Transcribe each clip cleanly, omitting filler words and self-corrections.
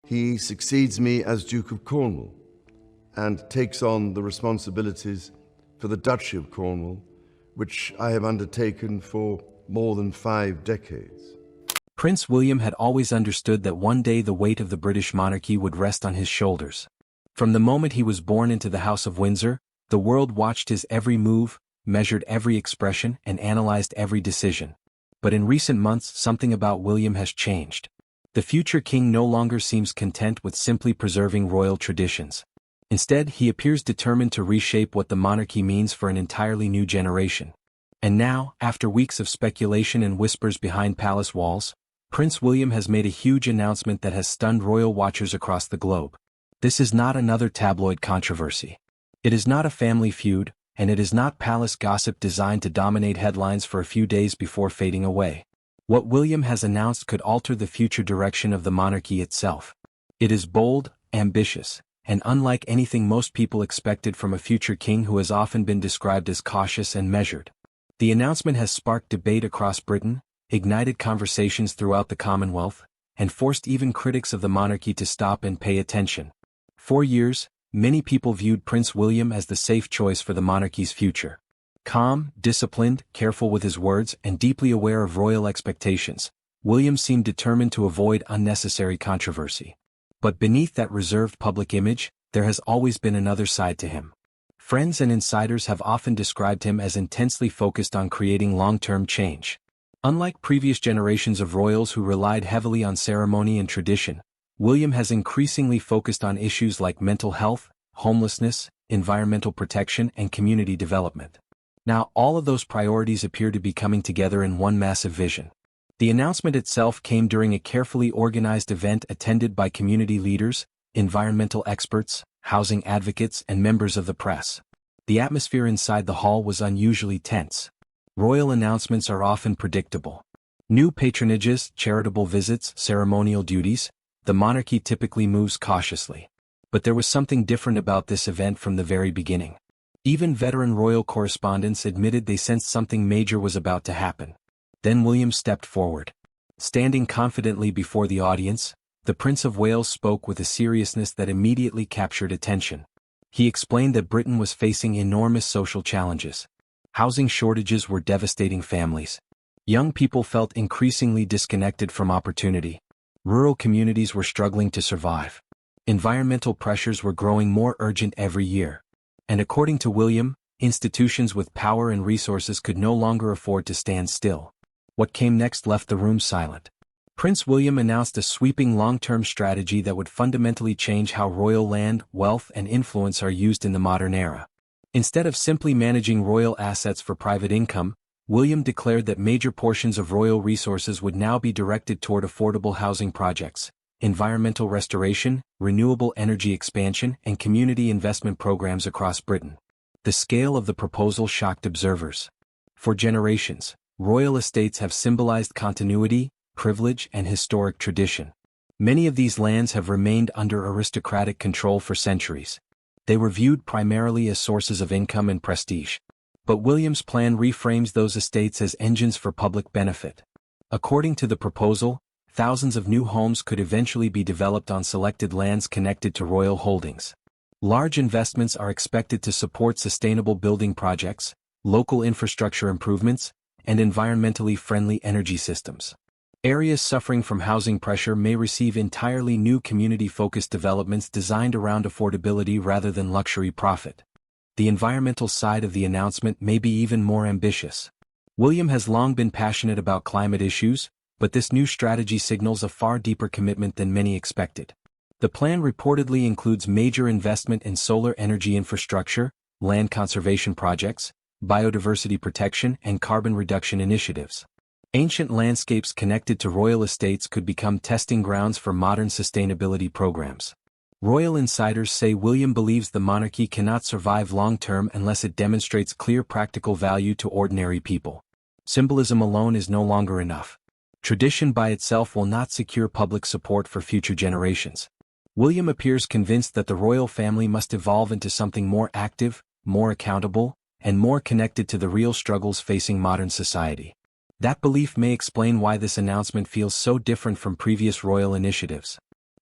He succeeds me as Duke of Cornwall and takes on the responsibilities for the Duchy of Cornwall, which I have undertaken for more than 5 decades. Prince William had always understood that one day the weight of the British monarchy would rest on his shoulders. From the moment he was born into the House of Windsor, the world watched his every move, measured every expression, and analyzed every decision. But in recent months, something about William has changed. The future king no longer seems content with simply preserving royal traditions. Instead, he appears determined to reshape what the monarchy means for an entirely new generation. And now, after weeks of speculation and whispers behind palace walls, Prince William has made a huge announcement that has stunned royal watchers across the globe. This is not another tabloid controversy. It is not a family feud, and it is not palace gossip designed to dominate headlines for a few days before fading away. What William has announced could alter the future direction of the monarchy itself. It is bold, ambitious, and unlike anything most people expected from a future king who has often been described as cautious and measured. The announcement has sparked debate across Britain, ignited conversations throughout the Commonwealth, and forced even critics of the monarchy to stop and pay attention. For years, many people viewed Prince William as the safe choice for the monarchy's future. Calm, disciplined, careful with his words, and deeply aware of royal expectations, William seemed determined to avoid unnecessary controversy. But beneath that reserved public image, there has always been another side to him. Friends and insiders have often described him as intensely focused on creating long-term change. Unlike previous generations of royals who relied heavily on ceremony and tradition, William has increasingly focused on issues like mental health, homelessness, environmental protection, and community development. Now, all of those priorities appear to be coming together in one massive vision. The announcement itself came during a carefully organized event attended by community leaders, environmental experts, housing advocates, and members of the press. The atmosphere inside the hall was unusually tense. Royal announcements are often predictable. New patronages, charitable visits, ceremonial duties, the monarchy typically moves cautiously. But there was something different about this event from the very beginning. Even veteran royal correspondents admitted they sensed something major was about to happen. Then William stepped forward. Standing confidently before the audience, the Prince of Wales spoke with a seriousness that immediately captured attention. He explained that Britain was facing enormous social challenges. Housing shortages were devastating families. Young people felt increasingly disconnected from opportunity. Rural communities were struggling to survive. Environmental pressures were growing more urgent every year. And according to William, institutions with power and resources could no longer afford to stand still. What came next left the room silent. Prince William announced a sweeping long-term strategy that would fundamentally change how royal land, wealth, and influence are used in the modern era. Instead of simply managing royal assets for private income, William declared that major portions of royal resources would now be directed toward affordable housing projects, environmental restoration, renewable energy expansion, and community investment programs across Britain. The scale of the proposal shocked observers. For generations, royal estates have symbolized continuity, privilege, and historic tradition. Many of these lands have remained under aristocratic control for centuries. They were viewed primarily as sources of income and prestige. But William's plan reframes those estates as engines for public benefit. According to the proposal, thousands of new homes could eventually be developed on selected lands connected to royal holdings. Large investments are expected to support sustainable building projects, local infrastructure improvements, and environmentally friendly energy systems. Areas suffering from housing pressure may receive entirely new community-focused developments designed around affordability rather than luxury profit. The environmental side of the announcement may be even more ambitious. William has long been passionate about climate issues, but this new strategy signals a far deeper commitment than many expected. The plan reportedly includes major investment in solar energy infrastructure, land conservation projects, biodiversity protection, and carbon reduction initiatives. Ancient landscapes connected to royal estates could become testing grounds for modern sustainability programs. Royal insiders say William believes the monarchy cannot survive long-term unless it demonstrates clear practical value to ordinary people. Symbolism alone is no longer enough. Tradition by itself will not secure public support for future generations. William appears convinced that the royal family must evolve into something more active, more accountable, and more connected to the real struggles facing modern society. That belief may explain why this announcement feels so different from previous royal initiatives.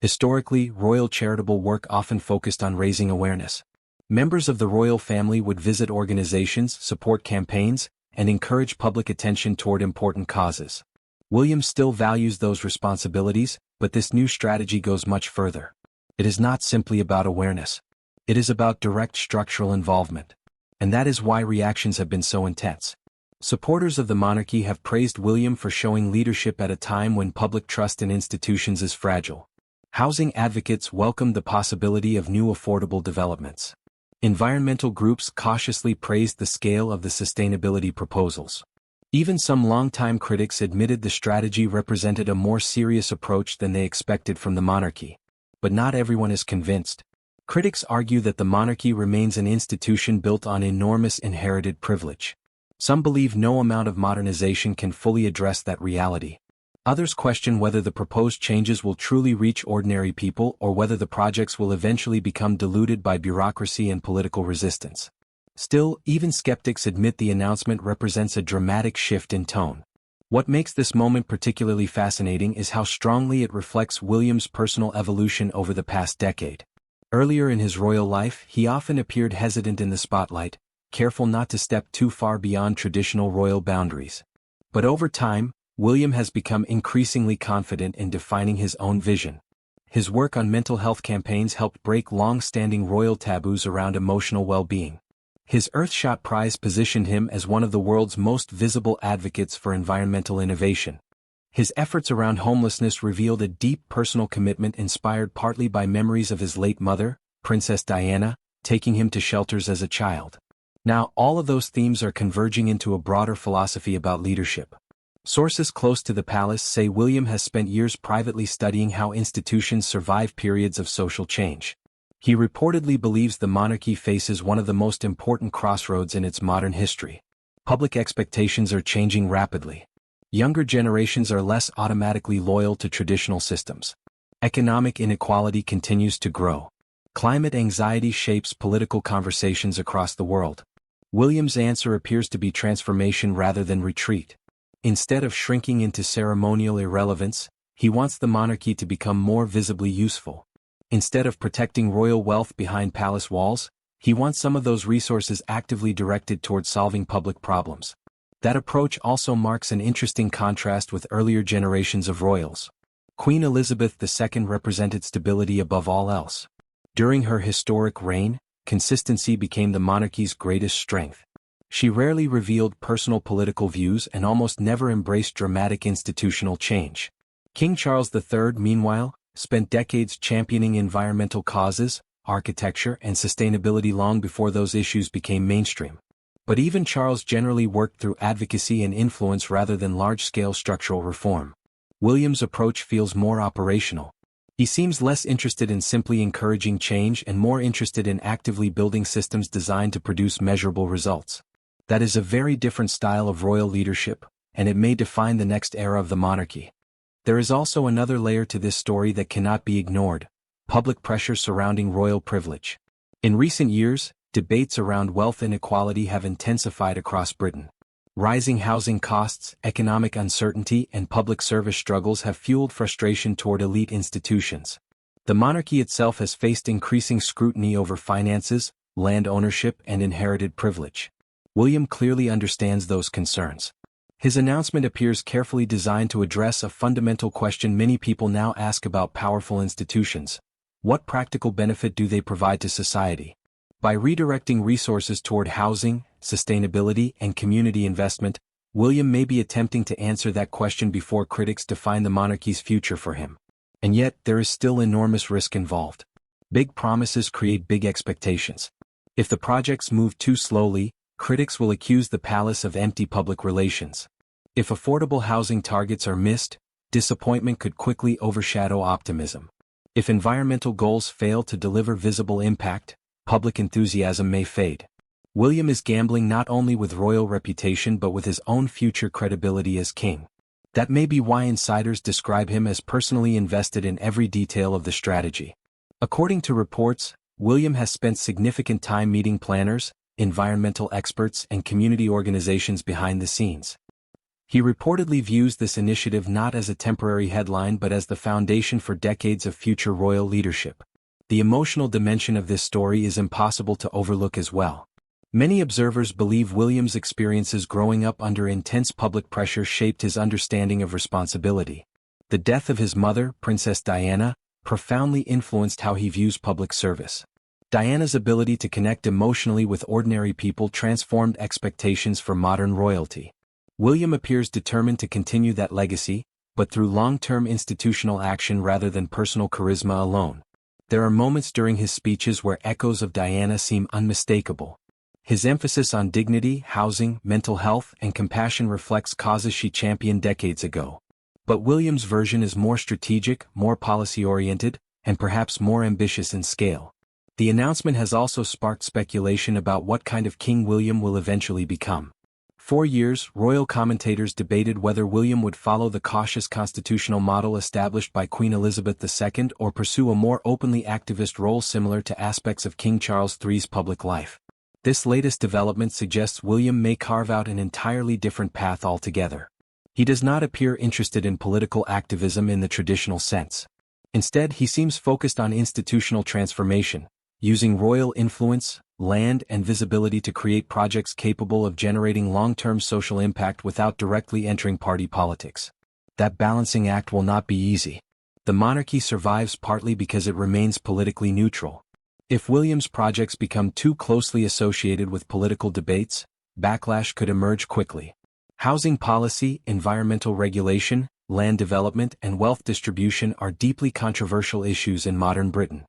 Historically, royal charitable work often focused on raising awareness. Members of the royal family would visit organizations, support campaigns, and encourage public attention toward important causes. William still values those responsibilities, but this new strategy goes much further. It is not simply about awareness. It is about direct structural involvement. And that is why reactions have been so intense. Supporters of the monarchy have praised William for showing leadership at a time when public trust in institutions is fragile. Housing advocates welcomed the possibility of new affordable developments. Environmental groups cautiously praised the scale of the sustainability proposals. Even some longtime critics admitted the strategy represented a more serious approach than they expected from the monarchy. But not everyone is convinced. Critics argue that the monarchy remains an institution built on enormous inherited privilege. Some believe no amount of modernization can fully address that reality. Others question whether the proposed changes will truly reach ordinary people or whether the projects will eventually become diluted by bureaucracy and political resistance. Still, even skeptics admit the announcement represents a dramatic shift in tone. What makes this moment particularly fascinating is how strongly it reflects William's personal evolution over the past decade. Earlier in his royal life, he often appeared hesitant in the spotlight, careful not to step too far beyond traditional royal boundaries. But over time, William has become increasingly confident in defining his own vision. His work on mental health campaigns helped break long-standing royal taboos around emotional well-being. His Earthshot Prize positioned him as one of the world's most visible advocates for environmental innovation. His efforts around homelessness revealed a deep personal commitment inspired partly by memories of his late mother, Princess Diana, taking him to shelters as a child. Now, all of those themes are converging into a broader philosophy about leadership. Sources close to the palace say William has spent years privately studying how institutions survive periods of social change. He reportedly believes the monarchy faces one of the most important crossroads in its modern history. Public expectations are changing rapidly. Younger generations are less automatically loyal to traditional systems. Economic inequality continues to grow. Climate anxiety shapes political conversations across the world. William's answer appears to be transformation rather than retreat. Instead of shrinking into ceremonial irrelevance, he wants the monarchy to become more visibly useful. Instead of protecting royal wealth behind palace walls, he wants some of those resources actively directed toward solving public problems. That approach also marks an interesting contrast with earlier generations of royals. Queen Elizabeth II represented stability above all else. During her historic reign, consistency became the monarchy's greatest strength. She rarely revealed personal political views and almost never embraced dramatic institutional change. King Charles III, meanwhile, spent decades championing environmental causes, architecture, and sustainability long before those issues became mainstream. But even Charles generally worked through advocacy and influence rather than large-scale structural reform. William's approach feels more operational. He seems less interested in simply encouraging change and more interested in actively building systems designed to produce measurable results. That is a very different style of royal leadership, and it may define the next era of the monarchy. There is also another layer to this story that cannot be ignored: public pressure surrounding royal privilege. In recent years, debates around wealth inequality have intensified across Britain. Rising housing costs, economic uncertainty, and public service struggles have fueled frustration toward elite institutions. The monarchy itself has faced increasing scrutiny over finances, land ownership, and inherited privilege. William clearly understands those concerns. His announcement appears carefully designed to address a fundamental question many people now ask about powerful institutions: what practical benefit do they provide to society? By redirecting resources toward housing, sustainability, and community investment, William may be attempting to answer that question before critics define the monarchy's future for him. And yet, there is still enormous risk involved. Big promises create big expectations. If the projects move too slowly, critics will accuse the palace of empty public relations. If affordable housing targets are missed, disappointment could quickly overshadow optimism. If environmental goals fail to deliver visible impact, public enthusiasm may fade. William is gambling not only with royal reputation but with his own future credibility as king. That may be why insiders describe him as personally invested in every detail of the strategy. According to reports, William has spent significant time meeting planners, environmental experts, and community organizations behind the scenes. He reportedly views this initiative not as a temporary headline but as the foundation for decades of future royal leadership. The emotional dimension of this story is impossible to overlook as well. Many observers believe William's experiences growing up under intense public pressure shaped his understanding of responsibility. The death of his mother, Princess Diana, profoundly influenced how he views public service. Diana's ability to connect emotionally with ordinary people transformed expectations for modern royalty. William appears determined to continue that legacy, but through long-term institutional action rather than personal charisma alone. There are moments during his speeches where echoes of Diana seem unmistakable. His emphasis on dignity, housing, mental health, and compassion reflects causes she championed decades ago. But William's version is more strategic, more policy-oriented, and perhaps more ambitious in scale. The announcement has also sparked speculation about what kind of king William will eventually become. For years, royal commentators debated whether William would follow the cautious constitutional model established by Queen Elizabeth II or pursue a more openly activist role similar to aspects of King Charles III's public life. This latest development suggests William may carve out an entirely different path altogether. He does not appear interested in political activism in the traditional sense. Instead, he seems focused on institutional transformation, using royal influence, land, and visibility to create projects capable of generating long-term social impact without directly entering party politics. That balancing act will not be easy. The monarchy survives partly because it remains politically neutral. If William's projects become too closely associated with political debates, backlash could emerge quickly. Housing policy, environmental regulation, land development, and wealth distribution are deeply controversial issues in modern Britain.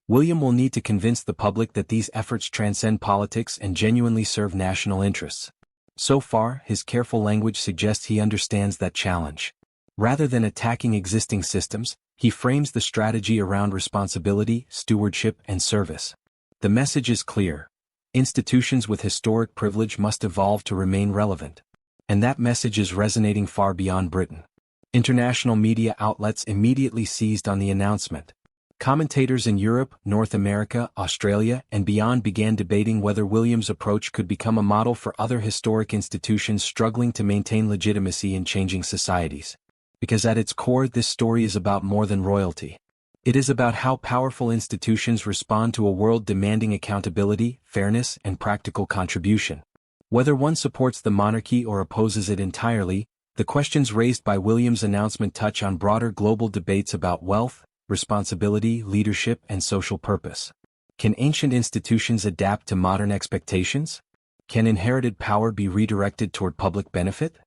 William will need to convince the public that these efforts transcend politics and genuinely serve national interests. So far, his careful language suggests he understands that challenge. Rather than attacking existing systems, he frames the strategy around responsibility, stewardship, and service. The message is clear. Institutions with historic privilege must evolve to remain relevant. And that message is resonating far beyond Britain. International media outlets immediately seized on the announcement. Commentators in Europe, North America, Australia, and beyond began debating whether William's approach could become a model for other historic institutions struggling to maintain legitimacy in changing societies. Because at its core, this story is about more than royalty. It is about how powerful institutions respond to a world demanding accountability, fairness, and practical contribution. Whether one supports the monarchy or opposes it entirely, the questions raised by William's announcement touch on broader global debates about wealth, responsibility, leadership, and social purpose. Can ancient institutions adapt to modern expectations? Can inherited power be redirected toward public benefit?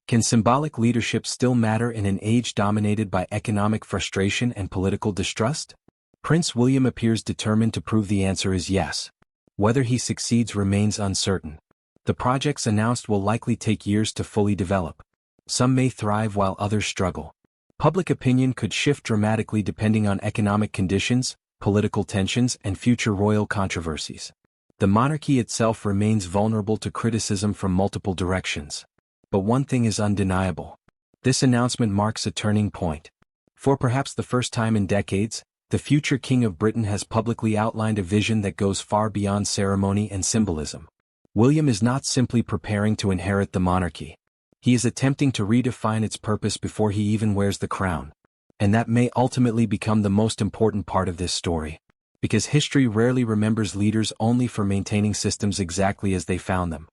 Can symbolic leadership still matter in an age dominated by economic frustration and political distrust? Prince William appears determined to prove the answer is yes. Whether he succeeds remains uncertain. The projects announced will likely take years to fully develop. Some may thrive while others struggle. Public opinion could shift dramatically depending on economic conditions, political tensions, and future royal controversies. The monarchy itself remains vulnerable to criticism from multiple directions. But one thing is undeniable. This announcement marks a turning point. For perhaps the first time in decades, the future King of Britain has publicly outlined a vision that goes far beyond ceremony and symbolism. William is not simply preparing to inherit the monarchy. He is attempting to redefine its purpose before he even wears the crown. And that may ultimately become the most important part of this story. Because history rarely remembers leaders only for maintaining systems exactly as they found them.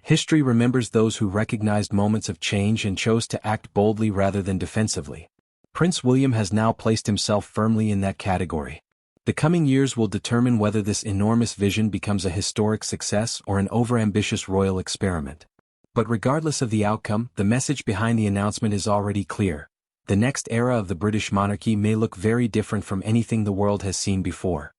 History remembers those who recognized moments of change and chose to act boldly rather than defensively. Prince William has now placed himself firmly in that category. The coming years will determine whether this enormous vision becomes a historic success or an overambitious royal experiment. But regardless of the outcome, the message behind the announcement is already clear. The next era of the British monarchy may look very different from anything the world has seen before.